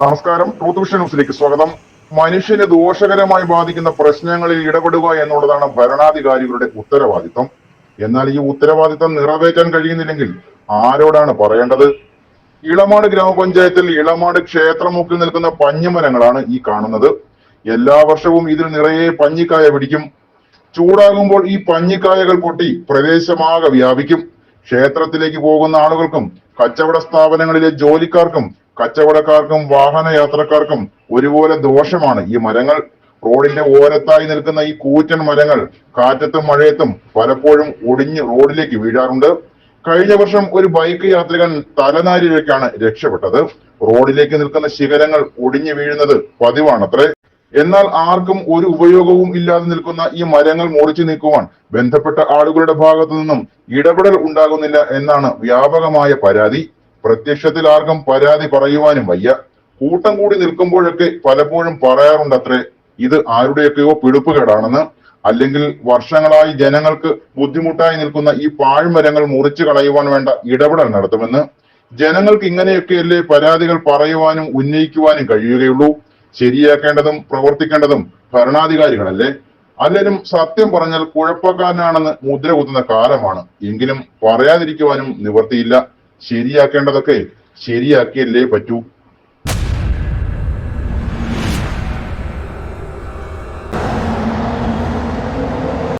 നമസ്കാരം. Truth vision ന്യൂസിലേക്ക് സ്വാഗതം. മനുഷ്യനെ ദോഷകരമായി ബാധിക്കുന്ന പ്രശ്നങ്ങളിൽ ഇടപെടുക എന്നുള്ളതാണ് ഭരണാധികാരികളുടെ ഉത്തരവാദിത്വം. എന്നാൽ ഈ ഉത്തരവാദിത്വം നിറവേറ്റാൻ കഴിയുന്നില്ലെങ്കിൽ ആരോടാണ് പറയേണ്ടത്? ഇളമാട് ഗ്രാമപഞ്ചായത്തിൽ ഇളമാട് ക്ഷേത്രമുക്കിൽ നിൽക്കുന്ന പഞ്ഞിമരങ്ങളാണ് ഈ കാണുന്നത്. എല്ലാ വർഷവും ഇതിൽ നിറയെ പഞ്ഞിക്കായ പിടിക്കും. ചൂടാകുമ്പോൾ ഈ പഞ്ഞിക്കായകൾ പൊട്ടി പ്രദേശമാകെ വ്യാപിക്കും. ക്ഷേത്രത്തിലേക്ക് പോകുന്ന ആളുകൾക്കും കച്ചവട സ്ഥാപനങ്ങളിലെ ജോലിക്കാർക്കും കച്ചവടക്കാർക്കും വാഹന യാത്രക്കാർക്കും ഒരുപോലെ ദോഷമാണ് ഈ മരങ്ങൾ. റോഡിന്റെ ഓരത്തായി നിൽക്കുന്ന ഈ കൂറ്റൻ മരങ്ങൾ കാറ്റത്തും മഴയത്തും പലപ്പോഴും ഒടിഞ്ഞ് റോഡിലേക്ക് വീഴാറുണ്ട്. കഴിഞ്ഞ വർഷം ഒരു ബൈക്ക് യാത്രികൻ തലനാരിഴയ്ക്കാണ് രക്ഷപ്പെട്ടത്. റോഡിലേക്ക് നിൽക്കുന്ന ശിഖരങ്ങൾ ഒടിഞ്ഞു വീഴുന്നത് പതിവാണത്രേ. എന്നാൽ ആർക്കും ഒരു ഉപയോഗവും ഇല്ലാതെ നിൽക്കുന്ന ഈ മരങ്ങൾ മുറിച്ചു നീക്കുവാൻ ബന്ധപ്പെട്ട ആളുകളുടെ ഭാഗത്തു നിന്നും ഇടപെടൽ ഉണ്ടാകുന്നില്ല എന്നാണ് വ്യാപകമായ പരാതി. പ്രത്യക്ഷത്തിൽ ആർക്കും പരാതി പറയുവാനും വയ്യ. കൂട്ടം കൂടി നിൽക്കുമ്പോഴൊക്കെ പലപ്പോഴും പറയാറുണ്ടത്രേ ഇത് ആരുടെയൊക്കെയോ പിടിപ്പുകേടാണെന്ന്. അല്ലെങ്കിൽ വർഷങ്ങളായി ജനങ്ങൾക്ക് ബുദ്ധിമുട്ടായി നിൽക്കുന്ന ഈ പാഴ്മരങ്ങൾ മുറിച്ചു കളയുവാൻ വേണ്ട ഇടപെടൽ നടത്തുമെന്ന്. ജനങ്ങൾക്ക് ഇങ്ങനെയൊക്കെയല്ലേ പരാതികൾ പറയുവാനും ഉന്നയിക്കുവാനും കഴിയുകയുള്ളൂ. ശരിയാക്കേണ്ടതും പ്രവർത്തിക്കേണ്ടതും ഭരണാധികാരികളല്ലേ? അല്ലെങ്കിലും സത്യം പറഞ്ഞാൽ കുഴപ്പക്കാരനാണെന്ന് മുദ്ര കുത്തുന്ന കാലമാണ്. എങ്കിലും പറയാതിരിക്കുവാനും നിവർത്തിയില്ല. ശരിയാക്കേണ്ടതൊക്കെ ശരിയാക്കിയല്ലേ പറ്റൂ.